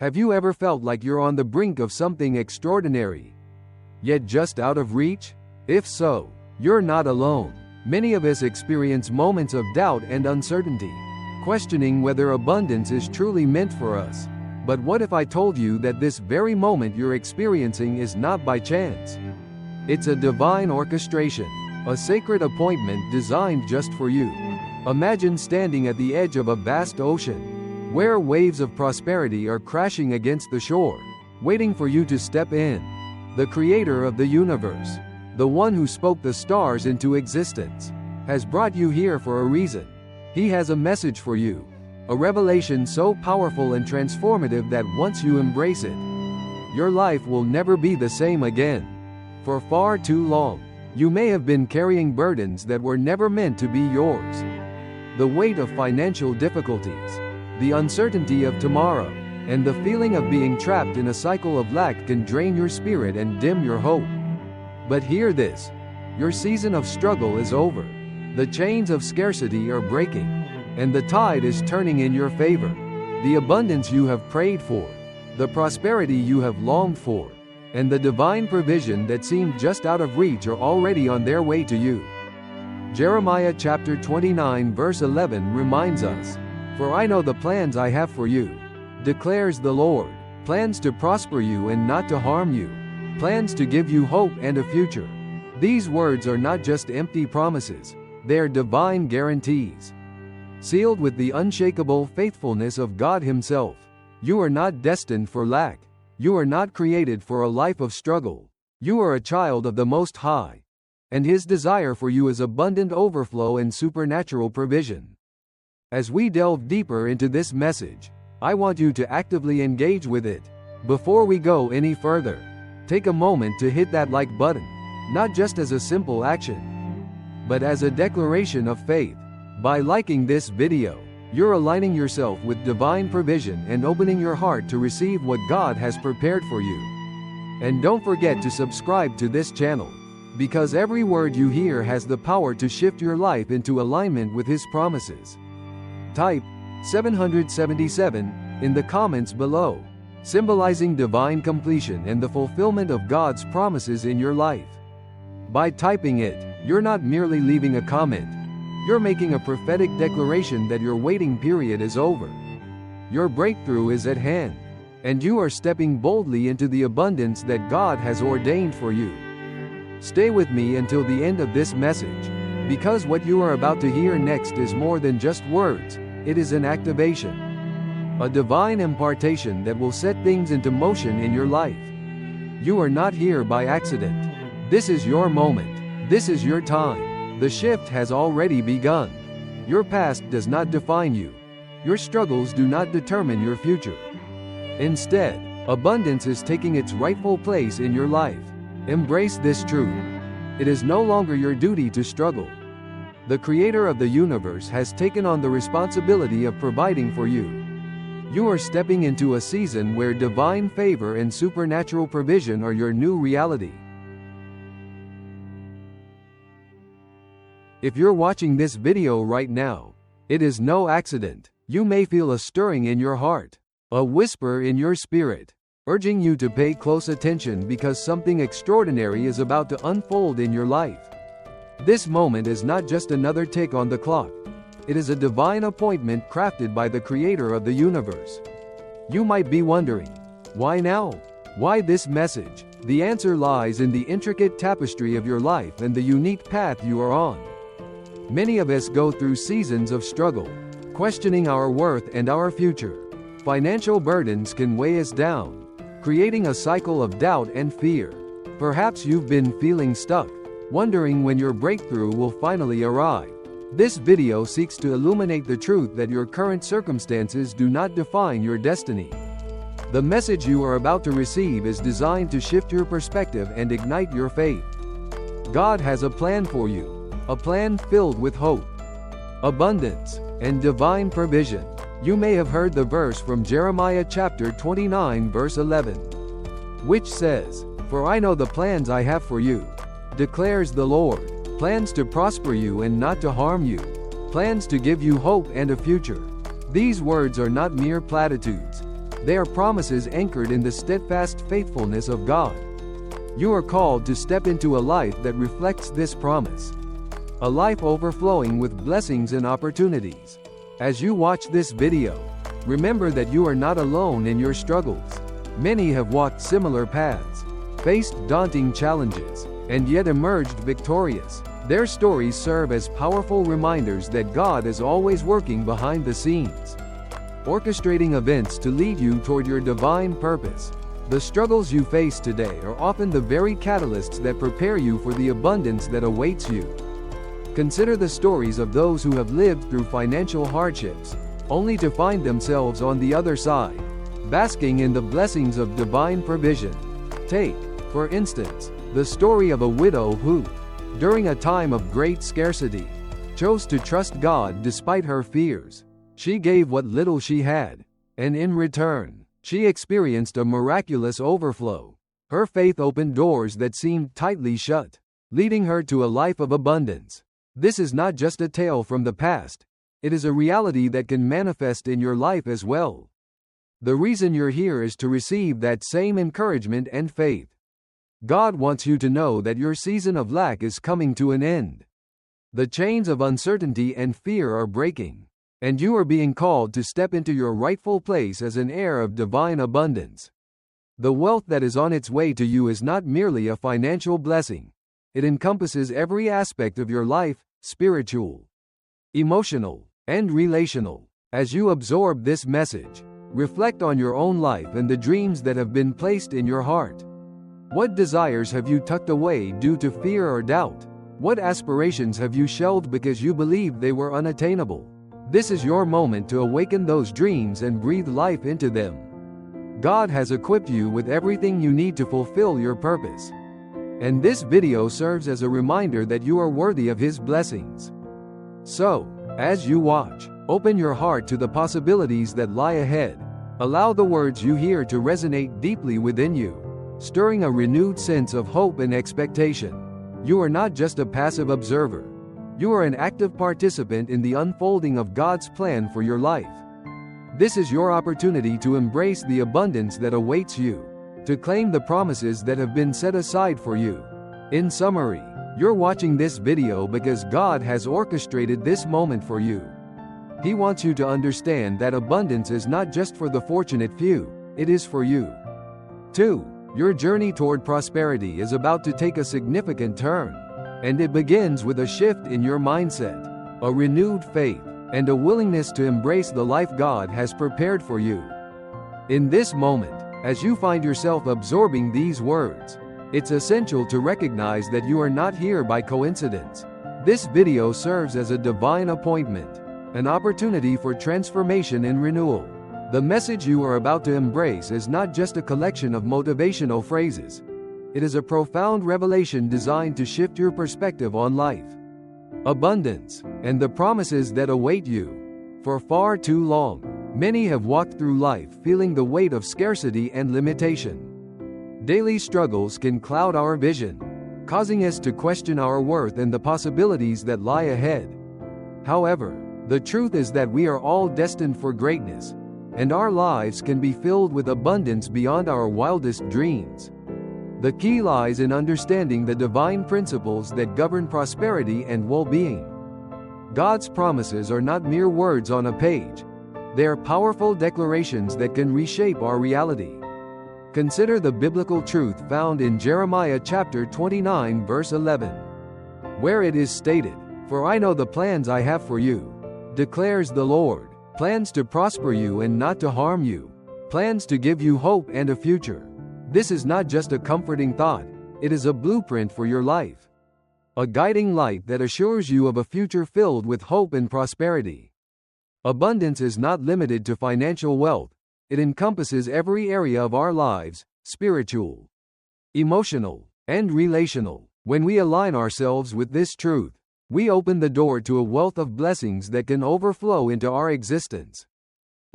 Have you ever felt like you're on the brink of something extraordinary, yet just out of reach? If so, you're not alone. Many of us experience moments of doubt and uncertainty, questioning whether abundance is truly meant for us. But what if I told you that this very moment you're experiencing is not by chance? It's a divine orchestration, a sacred appointment designed just for you. Imagine standing at the edge of a vast ocean, where waves of prosperity are crashing against the shore, waiting for you to step in. The creator of the universe, the one who spoke the stars into existence, has brought you here for a reason. He has a message for you, a revelation so powerful and transformative that once you embrace it, your life will never be the same again. For far too long, you may have been carrying burdens that were never meant to be yours. The weight of financial difficulties, the uncertainty of tomorrow, and the feeling of being trapped in a cycle of lack can drain your spirit and dim your hope. But hear this: your season of struggle is over. The chains of scarcity are breaking, and the tide is turning in your favor. The abundance you have prayed for, the prosperity you have longed for, and the divine provision that seemed just out of reach are already on their way to you. Jeremiah chapter 29 verse 11 reminds us, "For I know the plans I have for you, declares the Lord, plans to prosper you and not to harm you, plans to give you hope and a future." These words are not just empty promises, they're divine guarantees, sealed with the unshakable faithfulness of God Himself. You are not destined for lack. You are not created for a life of struggle. You are a child of the Most High, and His desire for you is abundant overflow and supernatural provision. As we delve deeper into this message, I want you to actively engage with it. Before we go any further, take a moment to hit that like button, not just as a simple action, but as a declaration of faith. By liking this video, you're aligning yourself with divine provision and opening your heart to receive what God has prepared for you. And don't forget to subscribe to this channel, because every word you hear has the power to shift your life into alignment with His promises. Type 777 in the comments below, symbolizing divine completion and the fulfillment of God's promises in your life. By typing it, you're not merely leaving a comment. You're making a prophetic declaration that your waiting period is over. Your breakthrough is at hand, and you are stepping boldly into the abundance that God has ordained for you. Stay with me until the end of this message, because what you are about to hear next is more than just words, it is an activation, a divine impartation that will set things into motion in your life. You are not here by accident. This is your moment. This is your time. The shift has already begun. Your past does not define you. Your struggles do not determine your future. Instead, abundance is taking its rightful place in your life. Embrace this truth. It is no longer your duty to struggle. The Creator of the universe has taken on the responsibility of providing for you. You are stepping into a season where divine favor and supernatural provision are your new reality. If you're watching this video right now, it is no accident. You may feel a stirring in your heart, a whisper in your spirit, urging you to pay close attention because something extraordinary is about to unfold in your life. This moment is not just another tick on the clock. It is a divine appointment crafted by the Creator of the universe. You might be wondering, why now? Why this message? The answer lies in the intricate tapestry of your life and the unique path you are on. Many of us go through seasons of struggle, questioning our worth and our future. Financial burdens can weigh us down, creating a cycle of doubt and fear. Perhaps you've been feeling stuck, wondering when your breakthrough will finally arrive. This video seeks to illuminate the truth that your current circumstances do not define your destiny. The message you are about to receive is designed to shift your perspective and ignite your faith. God has a plan for you. A plan filled with hope, abundance, and divine provision. You may have heard the verse from Jeremiah chapter 29 verse 11, which says, "For I know the plans I have for you, declares the Lord, plans to prosper you and not to harm you, plans to give you hope and a future." These words are not mere platitudes. They are promises anchored in the steadfast faithfulness of God. You are called to step into a life that reflects this promise. A life overflowing with blessings and opportunities. As you watch this video, remember that you are not alone in your struggles. Many have walked similar paths, faced daunting challenges, and yet emerged victorious. Their stories serve as powerful reminders that God is always working behind the scenes, orchestrating events to lead you toward your divine purpose. The struggles you face today are often the very catalysts that prepare you for the abundance that awaits you. Consider the stories of those who have lived through financial hardships, only to find themselves on the other side, basking in the blessings of divine provision. Take, for instance, the story of a widow who, during a time of great scarcity, chose to trust God despite her fears. She gave what little she had, and in return, she experienced a miraculous overflow. Her faith opened doors that seemed tightly shut, leading her to a life of abundance. This is not just a tale from the past, it is a reality that can manifest in your life as well. The reason you're here is to receive that same encouragement and faith. God wants you to know that your season of lack is coming to an end. The chains of uncertainty and fear are breaking, and you are being called to step into your rightful place as an heir of divine abundance. The wealth that is on its way to you is not merely a financial blessing. It encompasses every aspect of your life, spiritual, emotional, and relational. As you absorb this message, reflect on your own life and the dreams that have been placed in your heart. What desires have you tucked away due to fear or doubt? What aspirations have you shelved because you believed they were unattainable? This is your moment to awaken those dreams and breathe life into them. God has equipped you with everything you need to fulfill your purpose. And this video serves as a reminder that you are worthy of His blessings. So, as you watch, open your heart to the possibilities that lie ahead. Allow the words you hear to resonate deeply within you, stirring a renewed sense of hope and expectation. You are not just a passive observer. You are an active participant in the unfolding of God's plan for your life. This is your opportunity to embrace the abundance that awaits you, to claim the promises that have been set aside for you. In summary, you're watching this video because God has orchestrated this moment for you. He wants you to understand that abundance is not just for the fortunate few, it is for you. 2. Your journey toward prosperity is about to take a significant turn, and it begins with a shift in your mindset, a renewed faith, and a willingness to embrace the life God has prepared for you. In this moment, as you find yourself absorbing these words, it's essential to recognize that you are not here by coincidence. This video serves as a divine appointment, an opportunity for transformation and renewal. The message you are about to embrace is not just a collection of motivational phrases. It is a profound revelation designed to shift your perspective on life, abundance, and the promises that await you. For far too long, many have walked through life feeling the weight of scarcity and limitation. Daily struggles can cloud our vision, causing us to question our worth and the possibilities that lie ahead. However, the truth is that we are all destined for greatness, and our lives can be filled with abundance beyond our wildest dreams. The key lies in understanding the divine principles that govern prosperity and well-being. God's promises are not mere words on a page. They are powerful declarations that can reshape our reality. Consider the biblical truth found in Jeremiah chapter 29 verse 11, where it is stated, "For I know the plans I have for you, declares the Lord, plans to prosper you and not to harm you, plans to give you hope and a future." This is not just a comforting thought, it is a blueprint for your life. A guiding light that assures you of a future filled with hope and prosperity. Abundance is not limited to financial wealth, it encompasses every area of our lives, spiritual, emotional, and relational. When we align ourselves with this truth, we open the door to a wealth of blessings that can overflow into our existence.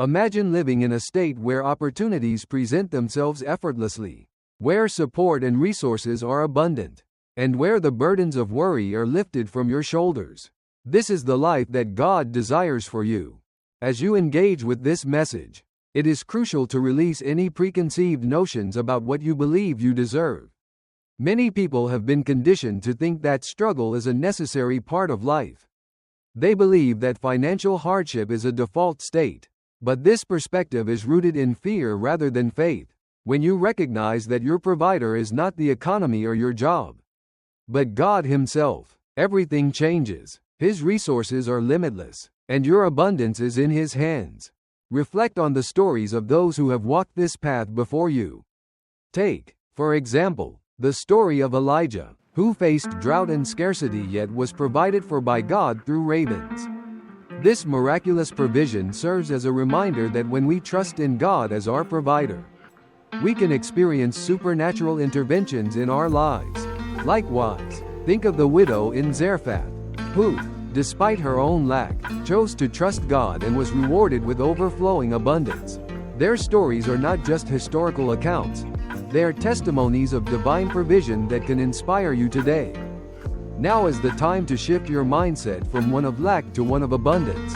Imagine living in a state where opportunities present themselves effortlessly, where support and resources are abundant, and where the burdens of worry are lifted from your shoulders. This is the life that God desires for you. As you engage with this message, It is crucial to release any preconceived notions about what you believe you deserve. Many people have been conditioned to think that struggle is a necessary part of life. They believe that financial hardship is a default state. But this perspective is rooted in fear rather than faith. When you recognize that your provider is not the economy or your job, but God Himself, everything changes. His resources are limitless, and your abundance is in His hands. Reflect on the stories of those who have walked this path before you. Take, for example, the story of Elijah, who faced drought and scarcity yet was provided for by God through ravens. This miraculous provision serves as a reminder that when we trust in God as our provider, we can experience supernatural interventions in our lives. Likewise, think of the widow in Zarephath, who, despite her own lack, chose to trust God and was rewarded with overflowing abundance. Their stories are not just historical accounts, they are testimonies of divine provision that can inspire you today. Now is the time to shift your mindset from one of lack to one of abundance.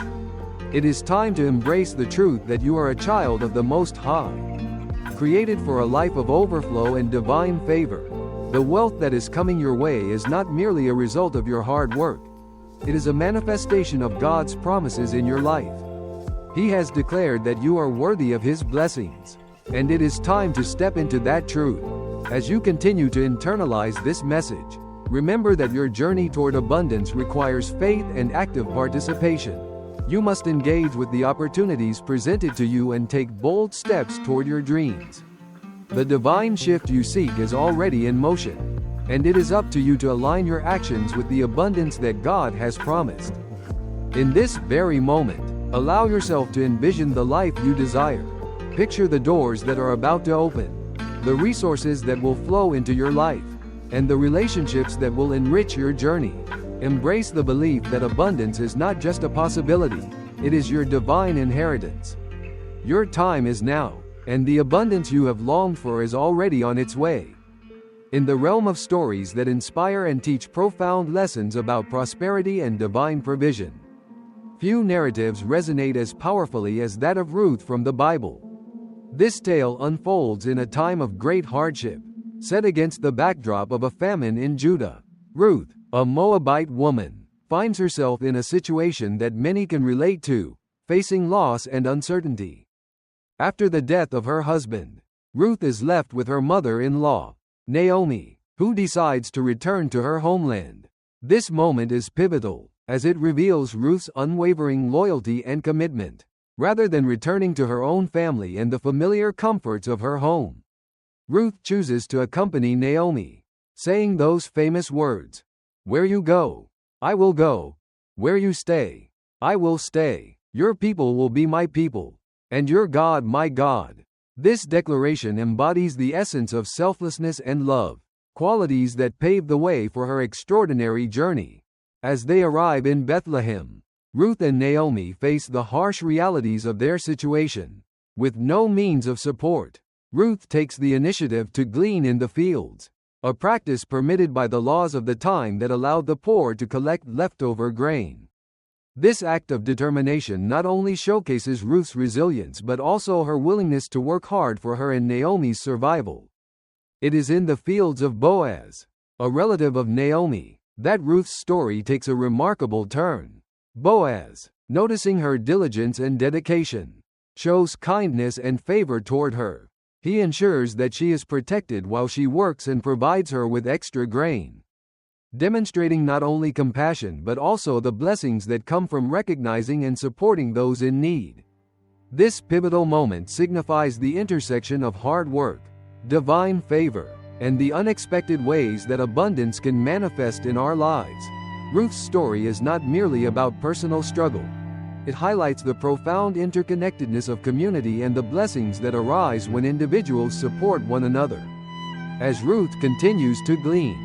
It is time to embrace the truth that you are a child of the Most High, created for a life of overflow and divine favor. The wealth that is coming your way is not merely a result of your hard work. It is a manifestation of God's promises in your life. He has declared that you are worthy of His blessings, and it is time to step into that truth. As you continue to internalize this message, remember that your journey toward abundance requires faith and active participation. You must engage with the opportunities presented to you and take bold steps toward your dreams. The divine shift you seek is already in motion, and it is up to you to align your actions with the abundance that God has promised. In this very moment, allow yourself to envision the life you desire. Picture the doors that are about to open, the resources that will flow into your life, and the relationships that will enrich your journey. Embrace the belief that abundance is not just a possibility, it is your divine inheritance. Your time is now, and the abundance you have longed for is already on its way. In the realm of stories that inspire and teach profound lessons about prosperity and divine provision, few narratives resonate as powerfully as that of Ruth from the Bible. This tale unfolds in a time of great hardship, set against the backdrop of a famine in Judah. Ruth, a Moabite woman, finds herself in a situation that many can relate to, facing loss and uncertainty. After the death of her husband, Ruth is left with her mother-in-law, Naomi, who decides to return to her homeland. This moment is pivotal, as it reveals Ruth's unwavering loyalty and commitment. Rather than returning to her own family and the familiar comforts of her home, Ruth chooses to accompany Naomi, saying those famous words, "Where you go, I will go. Where you stay, I will stay. Your people will be my people, and your God my God." This declaration embodies the essence of selflessness and love, qualities that pave the way for her extraordinary journey. As they arrive in Bethlehem, Ruth and Naomi face the harsh realities of their situation. With no means of support, Ruth takes the initiative to glean in the fields, a practice permitted by the laws of the time that allowed the poor to collect leftover grain. This act of determination not only showcases Ruth's resilience but also her willingness to work hard for her and Naomi's survival. It is in the fields of Boaz, a relative of Naomi, that Ruth's story takes a remarkable turn. Boaz, noticing her diligence and dedication, shows kindness and favor toward her. He ensures that she is protected while she works and provides her with extra grain, demonstrating not only compassion but also the blessings that come from recognizing and supporting those in need. This pivotal moment signifies the intersection of hard work, divine favor, and the unexpected ways that abundance can manifest in our lives. Ruth's story is not merely about personal struggle. It highlights the profound interconnectedness of community and the blessings that arise when individuals support one another. As Ruth continues to glean,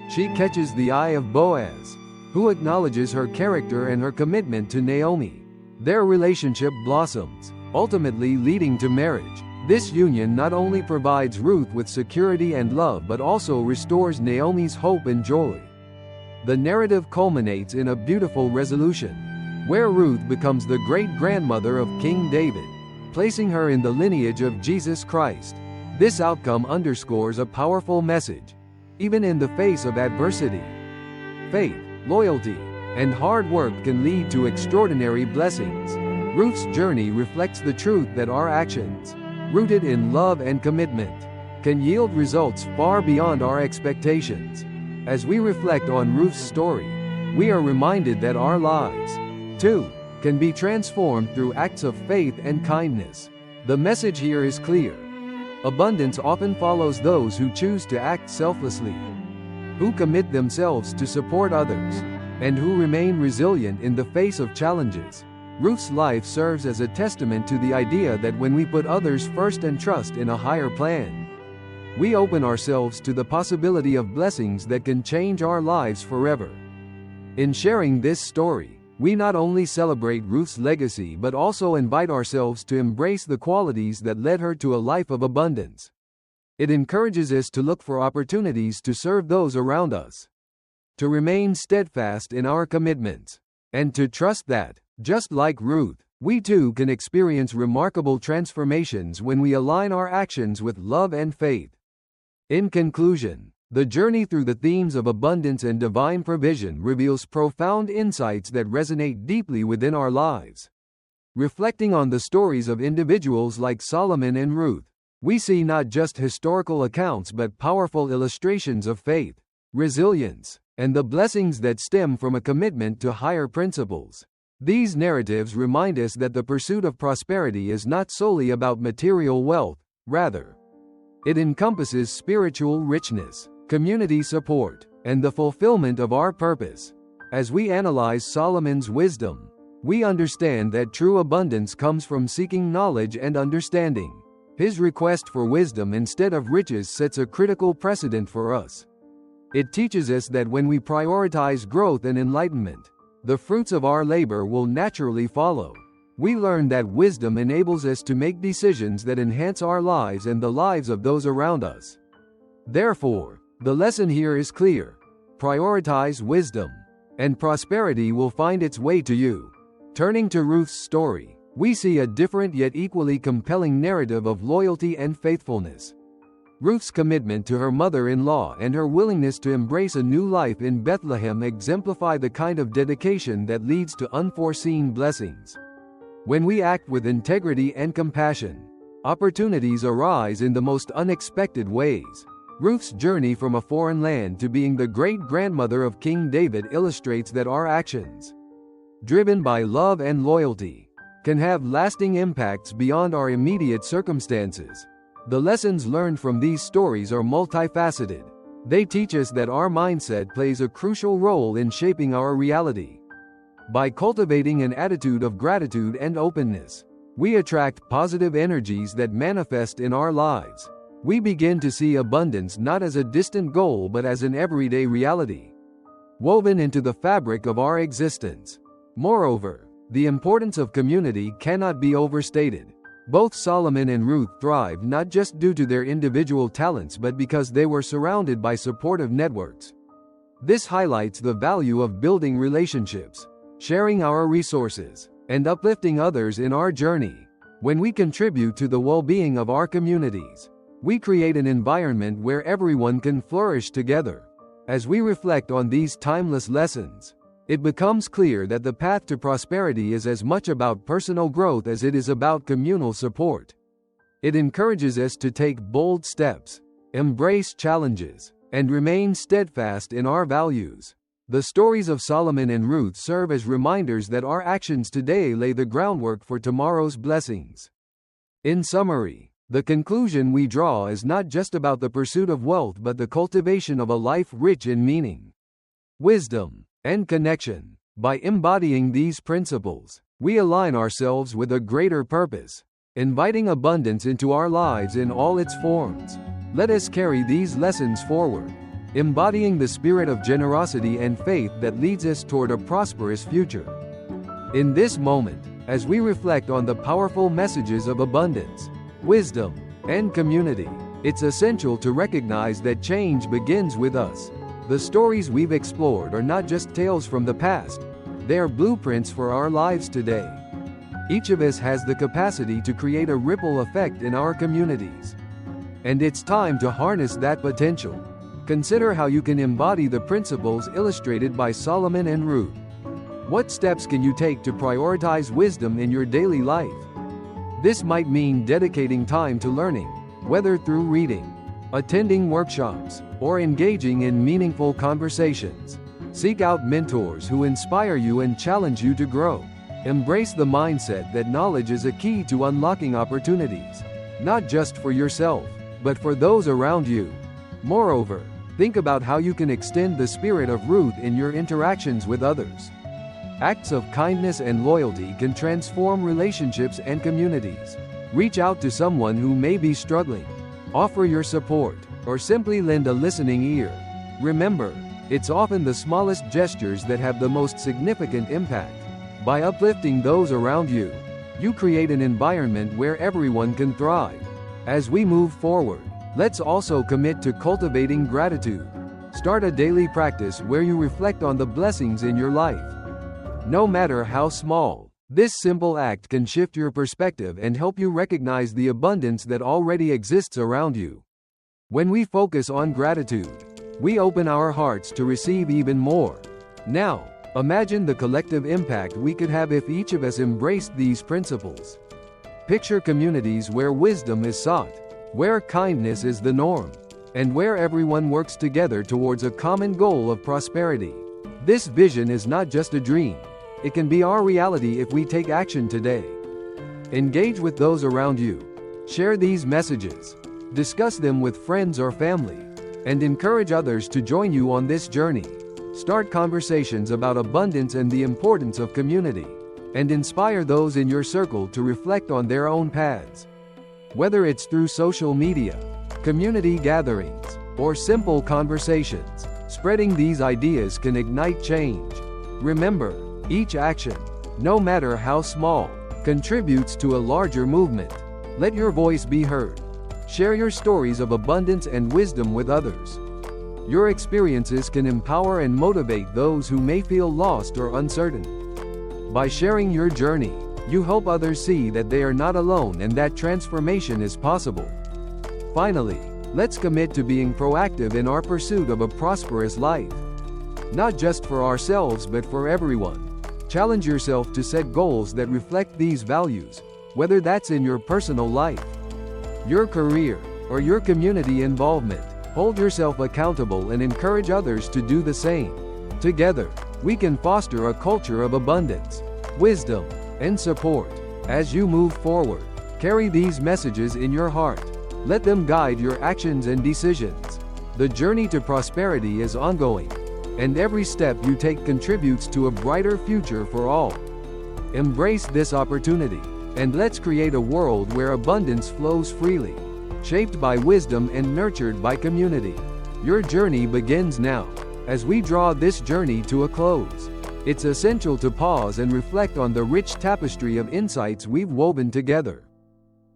she catches the eye of Boaz, who acknowledges her character and her commitment to Naomi. Their relationship blossoms, ultimately leading to marriage. This union not only provides Ruth with security and love but also restores Naomi's hope and joy. The narrative culminates in a beautiful resolution, where Ruth becomes the great-grandmother of King David, placing her in the lineage of Jesus Christ. This outcome underscores a powerful message. Even in the face of adversity, faith, loyalty, and hard work can lead to extraordinary blessings. Ruth's journey reflects the truth that our actions, rooted in love and commitment, can yield results far beyond our expectations. As we reflect on Ruth's story, we are reminded that our lives, too, can be transformed through acts of faith and kindness. The message here is clear. Abundance often follows those who choose to act selflessly, who commit themselves to support others, and who remain resilient in the face of challenges. Ruth's life serves as a testament to the idea that when we put others first and trust in a higher plan, we open ourselves to the possibility of blessings that can change our lives forever. In sharing this story, we not only celebrate Ruth's legacy but also invite ourselves to embrace the qualities that led her to a life of abundance. It encourages us to look for opportunities to serve those around us, to remain steadfast in our commitments, and to trust that, just like Ruth, we too can experience remarkable transformations when we align our actions with love and faith. In conclusion, the journey through the themes of abundance and divine provision reveals profound insights that resonate deeply within our lives. Reflecting on the stories of individuals like Solomon and Ruth, we see not just historical accounts but powerful illustrations of faith, resilience, and the blessings that stem from a commitment to higher principles. These narratives remind us that the pursuit of prosperity is not solely about material wealth, rather, it encompasses spiritual richness, community support, and the fulfillment of our purpose. As we analyze Solomon's wisdom, we understand that true abundance comes from seeking knowledge and understanding. His request for wisdom instead of riches sets a critical precedent for us. It teaches us that when we prioritize growth and enlightenment, the fruits of our labor will naturally follow. We learn that wisdom enables us to make decisions that enhance our lives and the lives of those around us. Therefore, the lesson here is clear. Prioritize wisdom, and prosperity will find its way to you. Turning to Ruth's story, we see a different yet equally compelling narrative of loyalty and faithfulness. Ruth's commitment to her mother-in-law and her willingness to embrace a new life in Bethlehem exemplify the kind of dedication that leads to unforeseen blessings. When we act with integrity and compassion, opportunities arise in the most unexpected ways. Ruth's journey from a foreign land to being the great-grandmother of King David illustrates that our actions, driven by love and loyalty, can have lasting impacts beyond our immediate circumstances. The lessons learned from these stories are multifaceted. They teach us that our mindset plays a crucial role in shaping our reality. By cultivating an attitude of gratitude and openness, we attract positive energies that manifest in our lives. We begin to see abundance not as a distant goal but as an everyday reality, woven into the fabric of our existence. Moreover, the importance of community cannot be overstated. Both Solomon and Ruth thrived not just due to their individual talents but because they were surrounded by supportive networks. This highlights the value of building relationships, sharing our resources, and uplifting others in our journey. When we contribute to the well-being of our communities, we create an environment where everyone can flourish together. As we reflect on these timeless lessons, it becomes clear that the path to prosperity is as much about personal growth as it is about communal support. It encourages us to take bold steps, embrace challenges, and remain steadfast in our values. The stories of Solomon and Ruth serve as reminders that our actions today lay the groundwork for tomorrow's blessings. In summary, the conclusion we draw is not just about the pursuit of wealth but the cultivation of a life rich in meaning, wisdom, and connection. By embodying these principles, we align ourselves with a greater purpose, inviting abundance into our lives in all its forms. Let us carry these lessons forward, embodying the spirit of generosity and faith that leads us toward a prosperous future. In this moment, as we reflect on the powerful messages of abundance, wisdom, and community, it's essential to recognize that change begins with us. The stories we've explored are not just tales from the past, they are blueprints for our lives today. Each of us has the capacity to create a ripple effect in our communities. And it's time to harness that potential. Consider how you can embody the principles illustrated by Solomon and Ruth. What steps can you take to prioritize wisdom in your daily life? This might mean dedicating time to learning, whether through reading, attending workshops, or engaging in meaningful conversations. Seek out mentors who inspire you and challenge you to grow. Embrace the mindset that knowledge is a key to unlocking opportunities, not just for yourself, but for those around you. Moreover, think about how you can extend the spirit of Ruth in your interactions with others. Acts of kindness and loyalty can transform relationships and communities. Reach out to someone who may be struggling. Offer your support, or simply lend a listening ear. Remember, it's often the smallest gestures that have the most significant impact. By uplifting those around you, you create an environment where everyone can thrive. As we move forward, let's also commit to cultivating gratitude. Start a daily practice where you reflect on the blessings in your life. No matter how small, this simple act can shift your perspective and help you recognize the abundance that already exists around you. When we focus on gratitude, we open our hearts to receive even more. Now, imagine the collective impact we could have if each of us embraced these principles. Picture communities where wisdom is sought, where kindness is the norm, and where everyone works together towards a common goal of prosperity. This vision is not just a dream. It can be our reality if we take action today. Engage with those around you. Share these messages. Discuss them with friends or family. And encourage others to join you on this journey. Start conversations about abundance and the importance of community. And inspire those in your circle to reflect on their own paths. Whether it's through social media, community gatherings, or simple conversations, spreading these ideas can ignite change. Remember, each action, no matter how small, contributes to a larger movement. Let your voice be heard. Share your stories of abundance and wisdom with others. Your experiences can empower and motivate those who may feel lost or uncertain. By sharing your journey, you help others see that they are not alone and that transformation is possible. Finally, let's commit to being proactive in our pursuit of a prosperous life. Not just for ourselves but for everyone. Challenge yourself to set goals that reflect these values, whether that's in your personal life, your career, or your community involvement. Hold yourself accountable and encourage others to do the same. Together, we can foster a culture of abundance, wisdom, and support. As you move forward, carry these messages in your heart. Let them guide your actions and decisions. The journey to prosperity is ongoing, and every step you take contributes to a brighter future for all. Embrace this opportunity, and let's create a world where abundance flows freely, shaped by wisdom and nurtured by community. Your journey begins now. As we draw this journey to a close, it's essential to pause and reflect on the rich tapestry of insights we've woven together.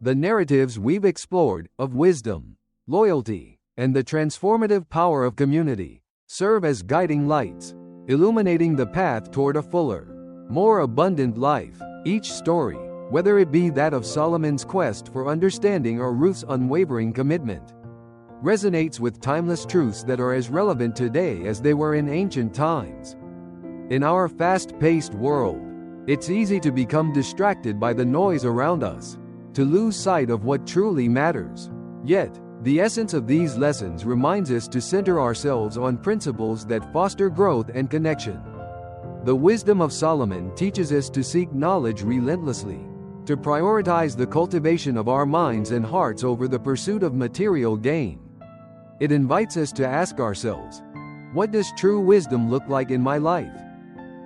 The narratives we've explored, of wisdom, loyalty, and the transformative power of community, serve as guiding lights, illuminating the path toward a fuller, more abundant life. Each story, whether it be that of Solomon's quest for understanding or Ruth's unwavering commitment, resonates with timeless truths that are as relevant today as they were in ancient times. In our fast-paced world, it's easy to become distracted by the noise around us, to lose sight of what truly matters. Yet, the essence of these lessons reminds us to center ourselves on principles that foster growth and connection. The wisdom of Solomon teaches us to seek knowledge relentlessly, to prioritize the cultivation of our minds and hearts over the pursuit of material gain. It invites us to ask ourselves, what does true wisdom look like in my life?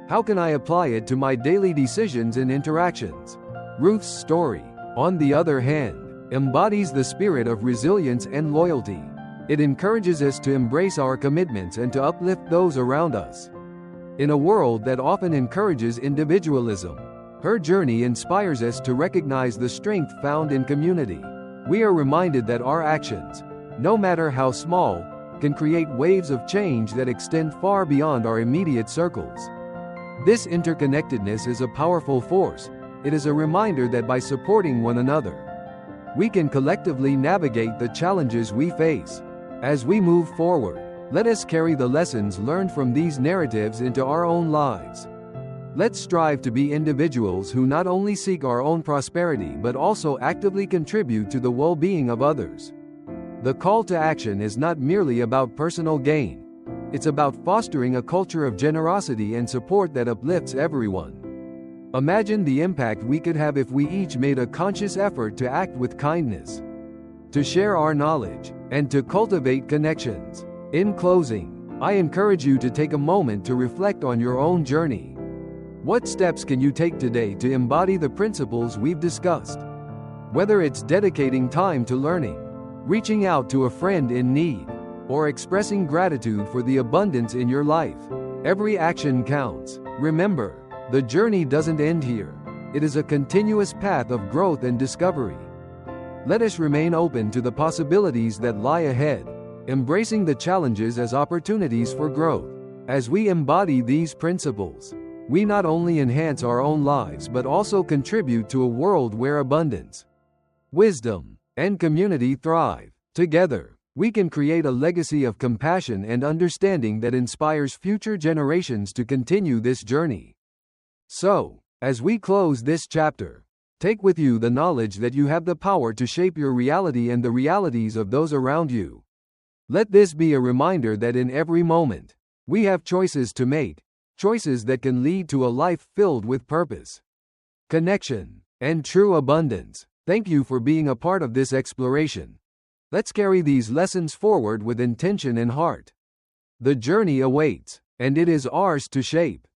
How can I apply it to my daily decisions and interactions? Ruth's story, on the other hand, embodies the spirit of resilience and loyalty. It encourages us to embrace our commitments and to uplift those around us. In a world that often encourages individualism, her journey inspires us to recognize the strength found in community. We are reminded that our actions, no matter how small, can create waves of change that extend far beyond our immediate circles. This interconnectedness is a powerful force, it is a reminder that by supporting one another, we can collectively navigate the challenges we face. As we move forward, let us carry the lessons learned from these narratives into our own lives. Let's strive to be individuals who not only seek our own prosperity but also actively contribute to the well-being of others. The call to action is not merely about personal gain. It's about fostering a culture of generosity and support that uplifts everyone. Imagine the impact we could have if we each made a conscious effort to act with kindness, to share our knowledge, and to cultivate connections. In closing, I encourage you to take a moment to reflect on your own journey. What steps can you take today to embody the principles we've discussed? Whether it's dedicating time to learning, reaching out to a friend in need, or expressing gratitude for the abundance in your life, every action counts. Remember, the journey doesn't end here. It is a continuous path of growth and discovery. Let us remain open to the possibilities that lie ahead, embracing the challenges as opportunities for growth. As we embody these principles, we not only enhance our own lives but also contribute to a world where abundance, wisdom, and community thrive. Together, we can create a legacy of compassion and understanding that inspires future generations to continue this journey. So, as we close this chapter, take with you the knowledge that you have the power to shape your reality and the realities of those around you. Let this be a reminder that in every moment, we have choices to make, choices that can lead to a life filled with purpose, connection, and true abundance. Thank you for being a part of this exploration. Let's carry these lessons forward with intention and heart. The journey awaits, and it is ours to shape.